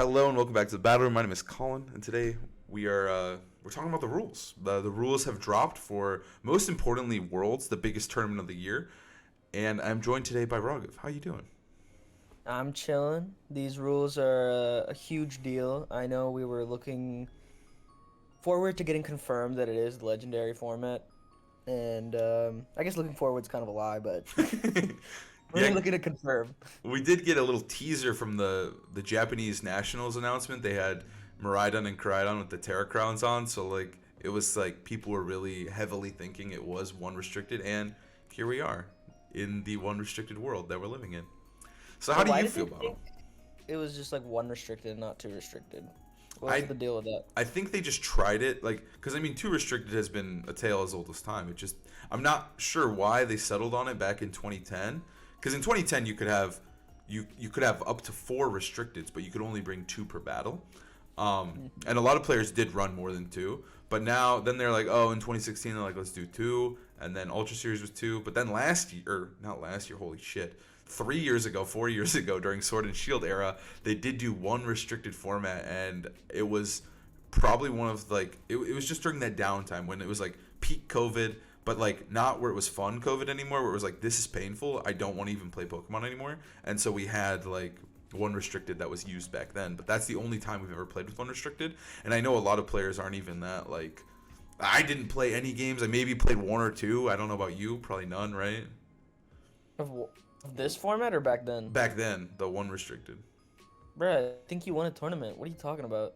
Hello and welcome back to the Battle Room. My name is Colin, and today we're talking about the rules. The rules have dropped for, most importantly, Worlds, the biggest tournament of the year. And I'm joined today by Raghav. How you doing? I'm chilling. These rules are a huge deal. I know we were looking forward to getting confirmed that it is the legendary format, and I guess looking forward's kind of a lie, but we're Yeah, looking to confirm. we did get a little teaser from the Japanese nationals announcement. They had Miraidon and Koraidon with the Terra Crowns on, so like it was like people were really heavily thinking it was one restricted, and here we are in the one restricted world that we're living in. So how So do why you did feel they about them? think it was just like one restricted, not two restricted? What was I the deal with that? I think they just tried it, like, because I mean, two restricted has been a tale as old as time. It just, I'm not sure why they settled on it back in 2010. Because in 2010 you could have, you could have up to four restricteds, but you could only bring two per battle. And a lot of players did run more than two. But now, then they're like, oh, in 2016 they're like, let's do two, and then Ultra Series was two. But then last year, or not last year, holy shit. 3 years ago, 4 years ago, during Sword and Shield era, they did do one restricted format, and it was probably one of like it was just during that downtime when it was like peak COVID, but like not where it was fun COVID anymore, where it was like this is painful. I don't want to even play Pokemon anymore, and so we had like one restricted that was used back then. But that's the only time we've ever played with one restricted, and I know a lot of players aren't even that like. I didn't play any games. I maybe played one or two. I don't know about you. Probably none, right? Of this format or back then? Back then, the one restricted. Bruh, I think you won a tournament. What are you talking about?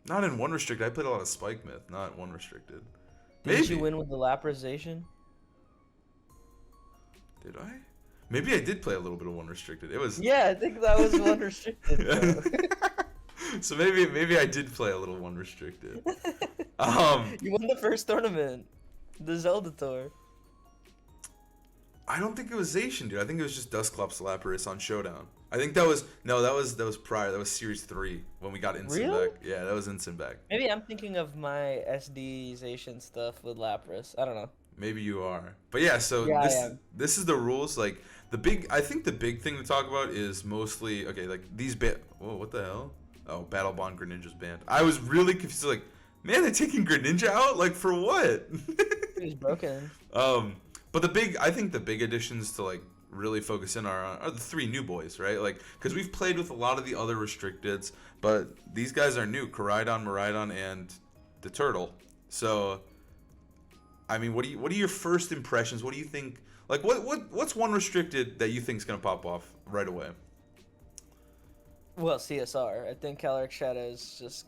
Not in one restricted. I played a lot of Spike Myth, not one restricted. Didn't you Maybe. win with the Laprazation? Did I? Maybe I did play a little bit of one restricted. It was. Yeah, I think that was one restricted, bro. So maybe I did play a little one restricted. Um, You won the first tournament, the Zelda tour. I don't think it was Zacian, dude. I think it was just Dusclops Lapras on Showdown. I think that was prior. That was Series 3 when we got Instant Really? back. Yeah, that was Instant back. Maybe I'm thinking of my SDization stuff with Lapras. I don't know. Maybe you are. But yeah, so Yeah, I this am. this is the rules. Like I think the big thing to talk about is mostly okay. Like these whoa, what the hell? Oh, Battle Bond Greninja's banned. I was really confused. Like, man, they're taking Greninja out. Like for what? It was broken. But I think the big additions to like really focus in are the three new boys, right? Like, because we've played with a lot of the other restricteds, but these guys are new: Koraidon, Miraidon, and the Turtle. So, I mean, what are your first impressions? What do you think? Like, what's one restricted that you think is gonna pop off right away? Well, CSR. I think Caloric Shadow is just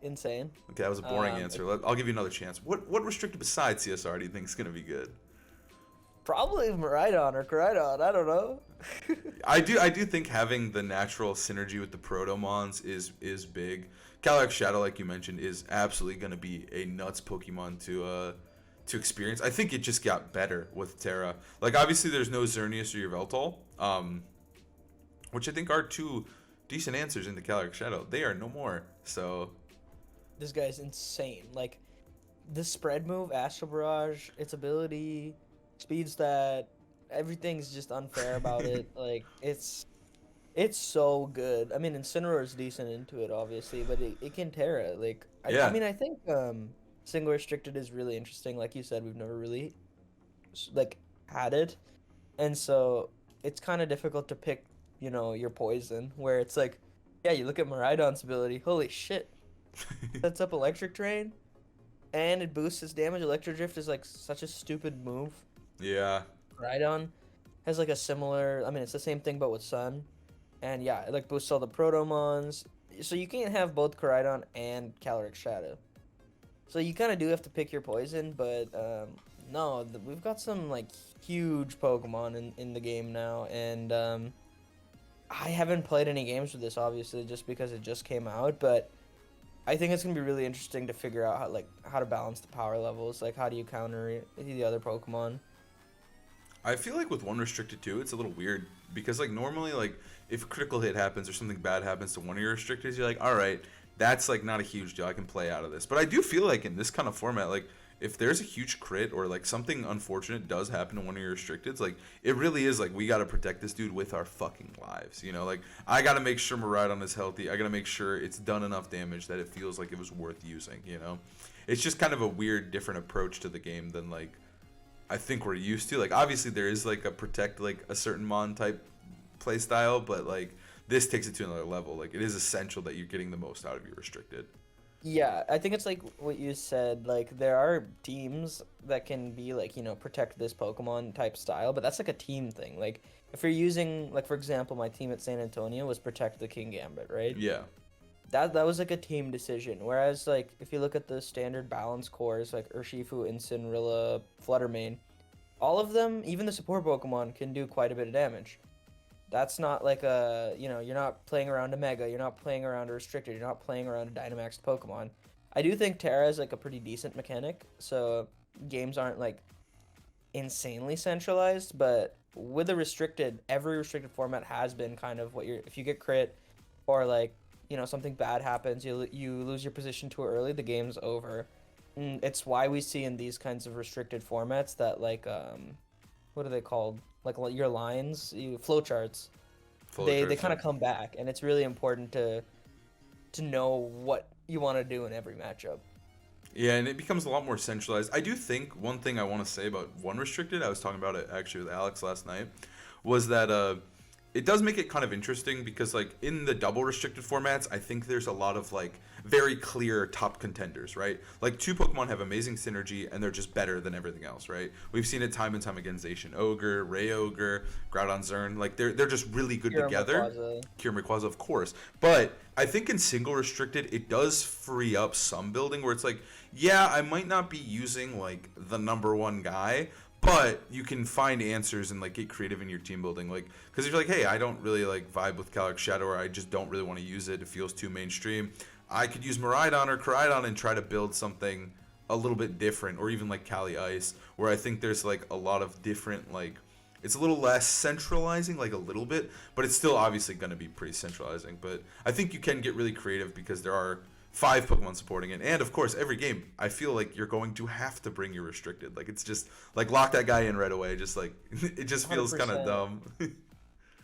insane. Okay, that was a boring Um, answer. I'll give you another chance. What restricted besides CSR do you think is gonna be good? Probably Miraidon or Koraidon. I don't know. I do think having the natural synergy with the Protomons is big. Calyrex Shadow, like you mentioned, is absolutely going to be a nuts Pokemon to experience. I think it just got better with Terra. Like obviously there's no Xerneas or Yveltal, which I think are two decent answers into Calyrex Shadow. They are no more. So This guy's insane. Like, the spread move, Astral Barrage, its ability, speed stat, everything's just unfair about it. Like, it's so good. I mean, Incineroar's decent into it, obviously, but it can Terra. Like, I yeah, mean, I think single restricted is really interesting. Like you said, we've never really like had it, and so it's kind of difficult to pick, your poison. Where it's like, yeah, you look at Miraidon's ability. Holy shit, sets up Electric Drain, and it boosts its damage. Electro Drift is like such a stupid move. yeah. Rhydon has like a similar. I mean, it's the same thing but with Sun, and yeah, it like boosts all the Protomons. So you can't have both Koraidon and Caloric Shadow. So you kind of do have to pick your poison, but no, we've got some like huge Pokemon in the game now, and I haven't played any games with this obviously just because it just came out, but I think it's gonna be really interesting to figure out how to balance the power levels. Like, how do you counter the other Pokemon? I feel like with one restricted too, it's a little weird because like normally like if a critical hit happens or something bad happens to one of your restricteds, you're like, all right, that's like not a huge deal. I can play out of this. But I do feel like in this kind of format, like if there's a huge crit or like something unfortunate does happen to one of your restricteds, like it really is like we got to protect this dude with our fucking lives, you know? Like I got to make sure Miraidon is healthy. I got to make sure it's done enough damage that it feels like it was worth using, you know? It's just kind of a weird different approach to the game than like I think we're used to. Like obviously there is like a protect like a certain mon type play style, but like this takes it to another level. Like it is essential that you're getting the most out of your restricted. Yeah, I think it's like what you said. Like there are teams that can be like, protect this Pokemon type style, but that's like a team thing. Like if you're using, like for example, my team at San Antonio was protect the King Gambit, right? Yeah. That was like a team decision. Whereas like if you look at the standard balance cores like Urshifu, Incineroar, Fluttermane, all of them, even the support Pokemon, can do quite a bit of damage. That's not like you're not playing around a Mega, you're not playing around a Restricted, you're not playing around a Dynamaxed Pokemon. I do think Terra is like a pretty decent mechanic, so games aren't like insanely centralized, but with a restricted, every restricted format has been kind of if you get crit or like, something bad happens, you lose your position too early, the game's over. And it's why we see in these kinds of restricted formats that like, what are they called? Like your lines, flowcharts. They kind of come back, and it's really important to know what you want to do in every matchup. Yeah, and it becomes a lot more centralized. I do think one thing I want to say about one restricted, I was talking about it actually with Alex last night, was that it does make it kind of interesting because like in the double restricted formats, I think there's a lot of like very clear top contenders, right? Like two Pokemon have amazing synergy and they're just better than everything else, right? We've seen it time and time again. Zacian Ogre, Ray Ogre, Groudon Zern, like they're just really good together. Kira Rayquaza, of course. But I think in single restricted, it does free up some building where it's like, yeah, I might not be using like the number one guy, but you can find answers and like get creative in your team building, like because if you're like, hey, I don't really like vibe with Calyrex Shadow, or I just don't really want to use it, it feels too mainstream, I could use Miraidon or Koraidon and try to build something a little bit different, or even like Cali Ice, where I think there's like a lot of different like it's a little less centralizing, like a little bit, but it's still obviously going to be pretty centralizing. But I think you can get really creative because there are 5 Pokemon supporting it, and of course every game I feel like you're going to have to bring your restricted, like it's just like lock that guy in right away, just like it just feels kind of dumb.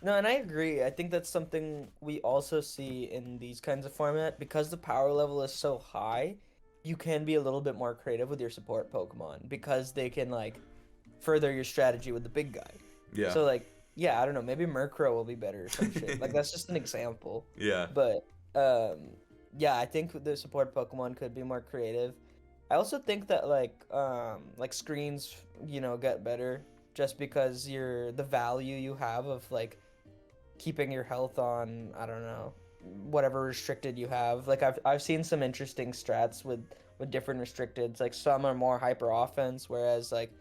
No, and I agree. I think that's something we also see in these kinds of format, because the power level is so high, you can be a little bit more creative with your support Pokemon because they can like further your strategy with the big guy. Yeah, so like, yeah, I don't know, maybe Murkrow will be better or some shit. Like that's just an example. Yeah, but yeah, I think the support Pokemon could be more creative. I also think that like screens, get better just because the value you have of like keeping your health on, I don't know, whatever restricted you have. Like I've seen some interesting strats with different restricteds. Like some are more hyper offense, whereas like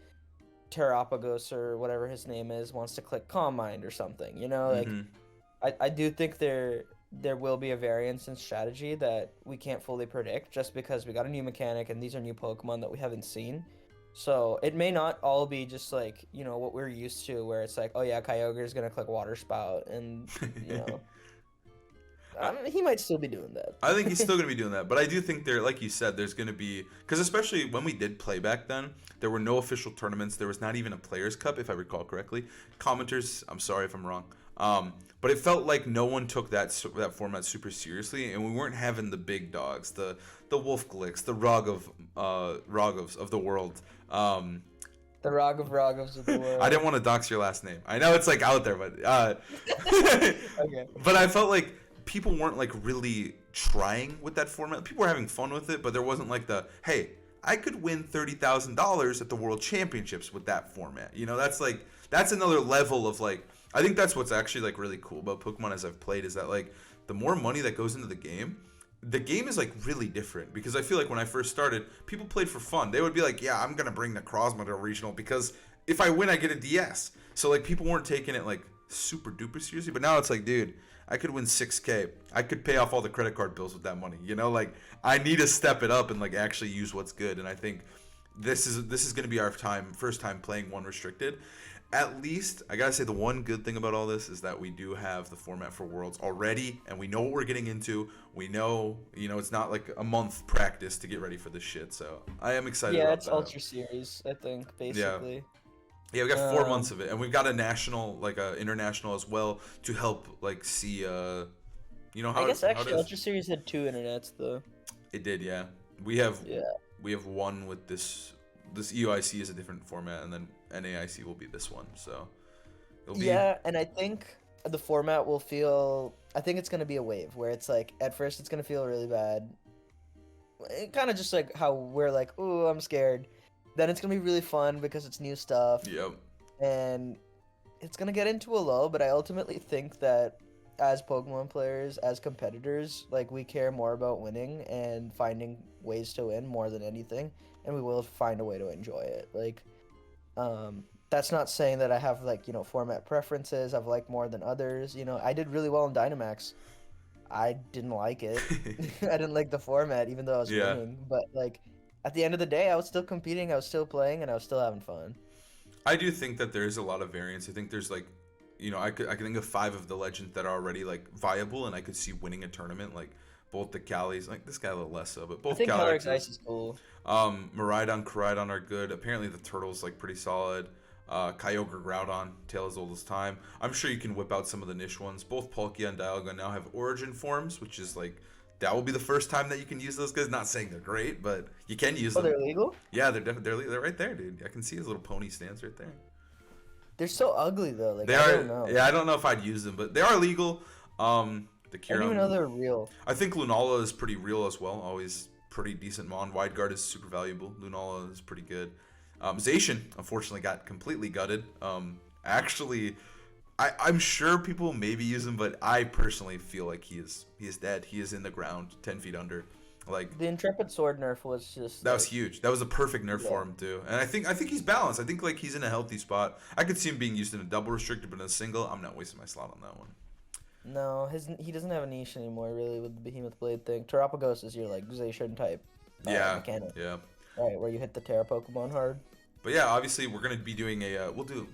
Terrapagos or whatever his name is wants to click Calm Mind or something. Like I do think there will be a variance in strategy that we can't fully predict just because we got a new mechanic and these are new Pokemon that we haven't seen. So it may not all be just like, what we're used to, where it's like, oh yeah, Kyogre is going to click Water Spout and, he might still be doing that. I think he's still going to be doing that. But I do think there, like you said, there's going to be, because especially when we did play back then, there were no official tournaments. There was not even a Players' Cup, if I recall correctly. Commenters, I'm sorry if I'm wrong. But it felt like no one took that format super seriously, and we weren't having the big dogs, the Wolfglicks, the Raghavs of the world. The Raghavs of the world. I didn't want to dox your last name. I know it's like out there, but okay. But I felt like people weren't like really trying with that format. People were having fun with it, but there wasn't like hey, I could win $30,000 at the World Championships with that format. That's another level of like. I think that's what's actually like really cool about Pokemon as I've played, is that like the more money that goes into the game is like really different, because I feel like when I first started, people played for fun. They would be like, yeah, I'm gonna bring the Crozma to a regional because if I win I get a DS. So like people weren't taking it like super duper seriously, but now it's like, dude, I could win 6K. I could pay off all the credit card bills with that money. Like I need to step it up and like actually use what's good. And I think this is going to be our first time playing one restricted. at least I gotta say the one good thing about all this is that we do have the format for Worlds already, and we know what we're getting into. We know, it's not like a month practice to get ready for this shit. So I am excited Yeah, about it's that. Ultra Series, I think, Yeah. basically. Yeah, we got 4 months Um, of it, and we've got a national, like a international as well, to help like see, I how guess how actually does Ultra Series had two internets though. it did, yeah. We have Yeah. we have one with this EOIC is a different format, and then NAIC will be this one, so it'll be Yeah, and I think the format will feel. I think it's gonna be a wave where it's like at first it's gonna feel really bad. Kind of just like how we're like, "Ooh, I'm scared." Then it's gonna be really fun because it's new stuff, yep. and it's gonna get into a lull. But I ultimately think that as Pokemon players, as competitors, like we care more about winning and finding ways to win more than anything, and we will find a way to enjoy it. Like, that's not saying that I have like format preferences. I've liked more than others. I did really well in Dynamax. I didn't like it. I didn't like the format, even though I was Yeah. winning. But like, at the end of the day, I was still competing. I was still playing, and I was still having fun. I do think that there is a lot of variance. I think there's like, I could think of 5 of the legends that are already like viable, and I could see winning a tournament. Like both the Callies, like this guy a little less so, but I both think Calyrex Ice Calyxes. is cool. Miraidon, Koraidon are good. Apparently the Turtle's like pretty solid. Kyogre, Groudon, Tale as Old as Time. I'm sure you can whip out some of the niche ones. Both Palkia and Dialga now have Origin forms, which is like that will be the first time that you can use those guys. Not saying they're great, but you can use Oh, them. they're legal? Yeah, they're right there, dude. I can see his little pony stance right there. They're so ugly though. Like They I are. don't know. Yeah, I don't know if I'd use them, but they are legal. The I didn't even know Kieran. they were real. I think Lunala is pretty real as well. Always pretty decent mon. Wide Guard is super valuable. Lunala is pretty good. Zacian unfortunately got completely gutted. Actually, I'm sure people maybe use him, but I personally feel like he is dead. He is in the ground, 10 feet under. Like The Intrepid Sword nerf was just that was like, huge. That was a perfect nerf yeah. for him too. And I think he's balanced. I think like he's in a healthy spot. I could see him being used in a double restricted, but in a single, I'm not wasting my slot on that one. No, he doesn't have a niche anymore really with the Behemoth Blade thing. Terapagos is your like Zacian type Yeah, mechanic, yeah. right? Where you hit the Terra Pokemon hard. But yeah, obviously we're gonna be doing a we'll do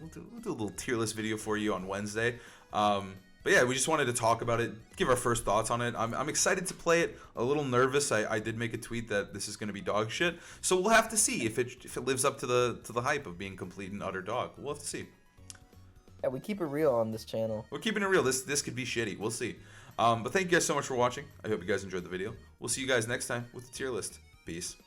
a little tier list video for you on Wednesday. But yeah, we just wanted to talk about it, give our first thoughts on it. I'm excited to play it. A little nervous. I did make a tweet that this is gonna be dog shit. So we'll have to see if it lives up to the hype of being complete and utter dog. We'll have to see. Yeah, we keep it real on this channel. We're keeping it real. This could be shitty. We'll see. But thank you guys so much for watching. I hope you guys enjoyed the video. We'll see you guys next time with the tier list. Peace.